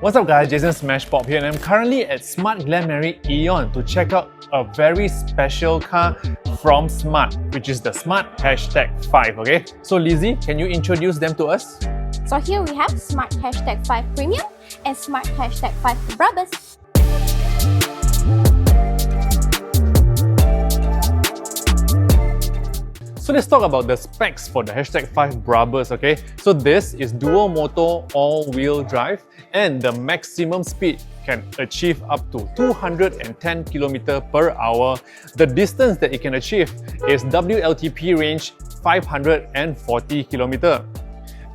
What's up guys, Jason Smashpop here, and I'm currently at Smart Glenmarie EON to check out a very special car from Smart, which is the Smart #5, okay? So Lizzie, can you introduce them to us? So here we have Smart #5 Premium and Smart #5 BRABUS. So let's talk about the specs for the #5 BRABUS, okay? So this is dual motor all-wheel drive and the maximum speed can achieve up to 210 km/h. The distance that it can achieve is WLTP range 540 km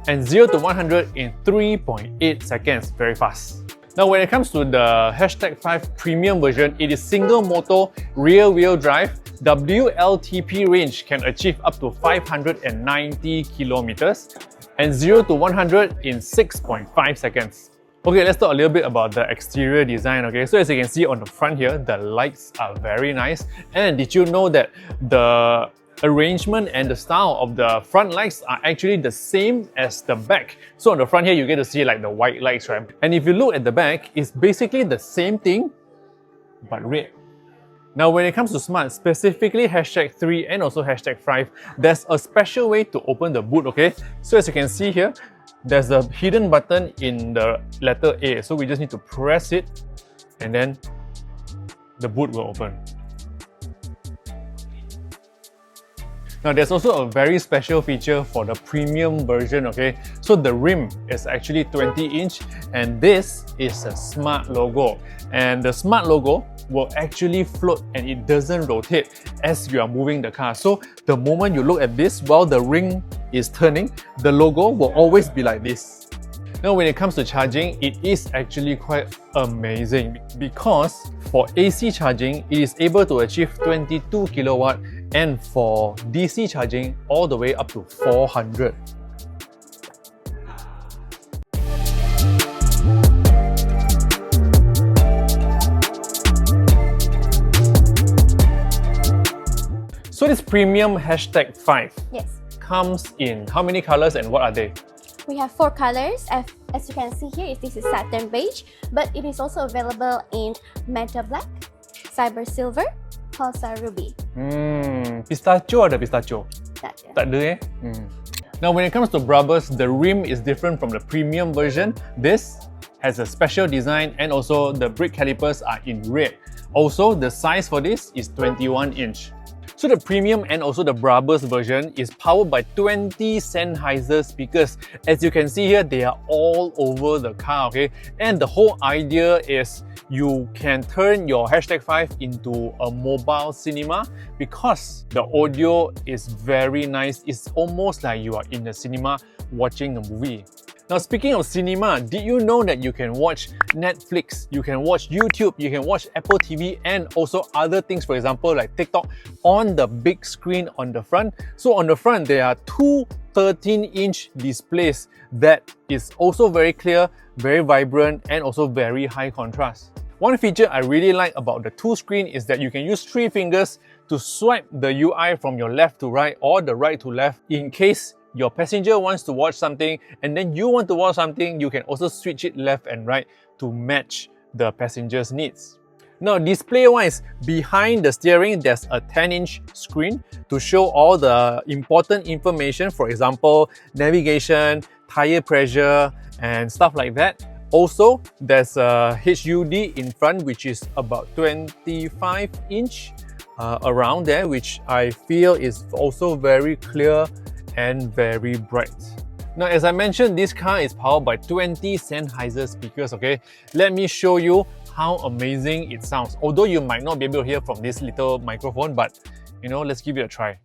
and 0 to 100 in 3.8 seconds, very fast. Now when it comes to the #5 Premium version, it is single motor rear-wheel drive. WLTP range can achieve up to 590 kilometers and 0 to 100 in 6.5 seconds. Okay, let's talk a little bit about the exterior design, okay? So as you can see on the front here, the lights are very nice. And did you know that the arrangement and the style of the front lights are actually the same as the back? So on the front here, you get to see like the white lights, right? And if you look at the back, it's basically the same thing, but red. Now when it comes to Smart, specifically #3 and also #5, there's a special way to open the boot, okay? So as you can see here, there's a hidden button in the letter A. So we just need to press it and then the boot will open. Now there's also a very special feature for the premium version, okay? So the rim is actually 20-inch and this is a Smart logo. And the Smart logo will actually float and it doesn't rotate as you are moving the car. So the moment you look at this while the ring is turning, the logo will always be like this. Now when it comes to charging, it is actually quite amazing because for AC charging, it is able to achieve 22 kilowatt and for DC charging all the way up to 400. So this premium #5 Yes. comes in how many colors and what are they? We have 4 colors. As you can see here, this is satin beige, but it is also available in matte black, cyber silver, pulsar ruby. Pistachio ada pistachio? Tak ada. Tak ada eh? Now when it comes to BRABUS, the rim is different from the premium version. This has a special design and also the brake calipers are in red. Also, the size for this is 21-inch. So the premium and also the BRABUS version is powered by 20 Sennheiser speakers. As you can see here, they are all over the car, okay? And the whole idea is you can turn your #5 into a mobile cinema because the audio is very nice. It's almost like you are in the cinema watching a movie. Now speaking of cinema, did you know that you can watch Netflix, you can watch YouTube, you can watch Apple TV and also other things, for example like TikTok, on the big screen on the front? So on the front, there are 2 13-inch displays that is also very clear, very vibrant and also very high contrast. One feature I really like about the 2 screen is that you can use 3 fingers to swipe the UI from your left to right or the right to left in case your passenger wants to watch something and then you want to watch something, you can also switch it left and right to match the passenger's needs. Now display-wise, behind the steering there's a 10-inch screen to show all the important information, for example, navigation, tire pressure and stuff like that. Also, there's a HUD in front which is about 25-inch around there, which I feel is also very clear and very bright. Now as I mentioned, this car is powered by 20 Sennheiser speakers, okay? Let me show you how amazing it sounds. Although you might not be able to hear from this little microphone, but you know, let's give it a try.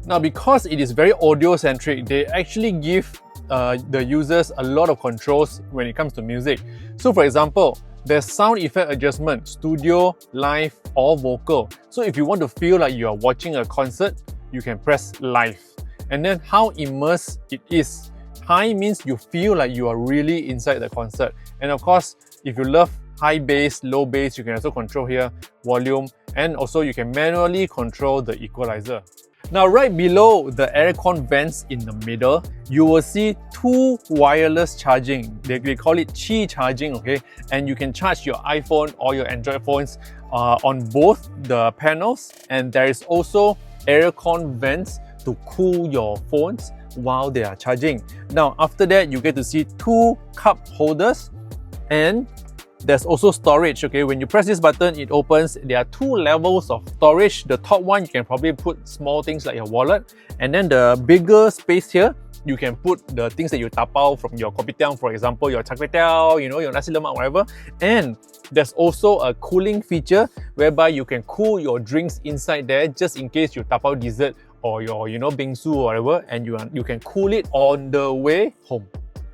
Now because it is very audio centric, they actually give the users a lot of controls when it comes to music. So for example, there's sound effect adjustment, studio, live or vocal. So if you want to feel like you are watching a concert, you can press live. And then how immersed it is. High means you feel like you are really inside the concert. And of course, if you love high bass, low bass. You can also control here volume, and also you can manually control the equalizer. Now right below the aircon vents in the middle, you will see two wireless charging. They call it Qi charging, okay? And you can charge your iPhone or your Android phones on both the panels. And there is also aircon vents to cool your phones while they are charging. Now after that, you get to see two cup holders, and there's also storage, okay? When you press this button, it opens. There are two levels of storage. The top one, you can probably put small things like your wallet. And then the bigger space here, you can put the things that you tapao from your kopitiam, for example, your char kway teow, you know, your nasi lemak, whatever. And there's also a cooling feature whereby you can cool your drinks inside there just in case you tapao dessert or your, you know, bingsu or whatever, and you can cool it on the way home.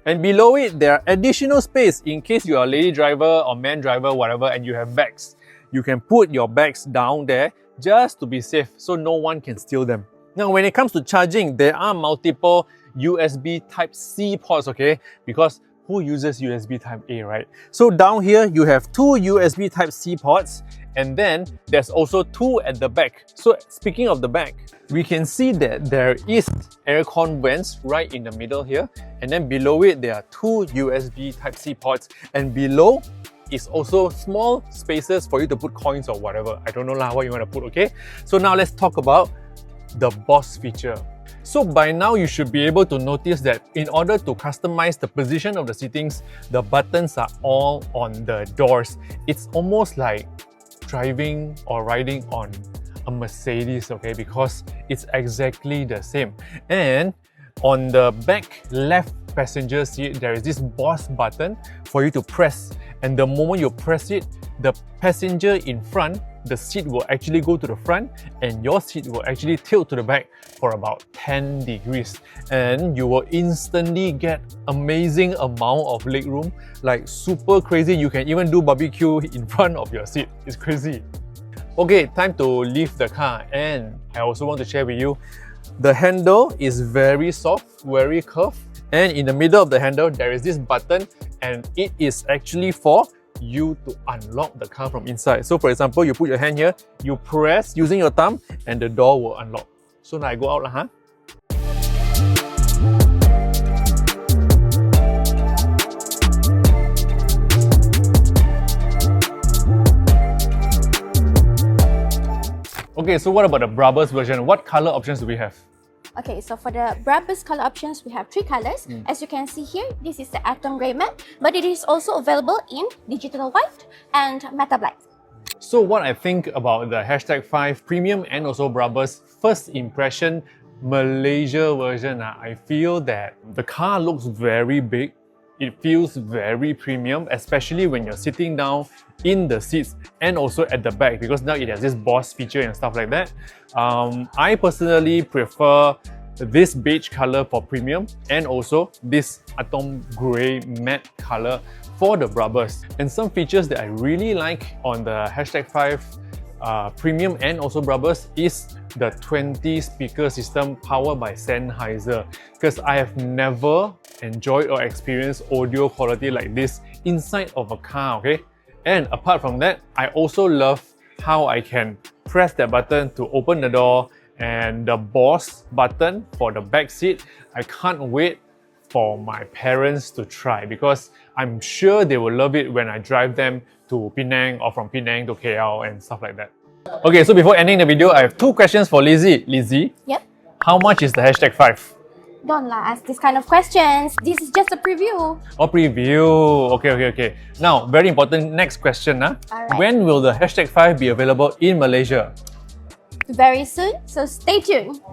And below it, there are additional space in case you are a lady driver or man driver, whatever, and you have bags. You can put your bags down there just to be safe so no one can steal them. Now, when it comes to charging, there are multiple USB Type-C ports, okay? Because who uses USB Type-A, right? So down here, you have two USB Type-C ports, and then there's also two at the back. So speaking of the back, we can see that there is aircon vents right in the middle here, and then below it there are two USB Type-C ports, and below is also small spaces for you to put coins or whatever. I don't know what you want to put, okay? So now let's talk about the boss feature. So by now you should be able to notice that in order to customize the position of the seatings, the buttons are all on the doors. It's almost like driving or riding on a Mercedes, okay, because it's exactly the same. And on the back left passenger seat, there is this boss button for you to press, and the moment you press it, the passenger in front, the seat will actually go to the front and your seat will actually tilt to the back for about 10 degrees, and you will instantly get amazing amount of legroom, like super crazy. You can even do barbecue in front of your seat. It's crazy. Okay, time to leave the car, and I also want to share with you, the handle is very soft, very curved, and in the middle of the handle there is this button, and it is actually for you to unlock the car from inside. So for example, you put your hand here, you press using your thumb, and the door will unlock. So now I go out lah, huh? Okay, so what about the BRABUS version? What color options do we have? Okay, so for the BRABUS color options, we have three colors. As you can see here, this is the atom grey matte, but it is also available in digital white and matte black. So what I think about the #5 Premium and also BRABUS first impression Malaysia version, I feel that the car looks very big. It feels very premium, especially when you're sitting down in the seats and also at the back, because now it has this boss feature and stuff like that. I personally prefer this beige color for premium and also this atom grey matte color for the BRABUS. And some features that I really like on the #5 Premium and also BRABUS is the 20 speaker system powered by Sennheiser, because I have never enjoyed or experienced audio quality like this inside of a car, okay? And apart from that, I also love how I can press that button to open the door, and the boss button for the back seat. I can't wait for my parents to try, because I'm sure they will love it when I drive them to Penang or from Penang to KL and stuff like that. Okay, so before ending the video, I have two questions for Lizzie. Lizzie? Yep. How much is the #5? Don't ask this kind of questions. This is just a preview. Oh, preview. Okay. Now, very important next question. Alright. When will the #5 be available in Malaysia? Very soon, so stay tuned.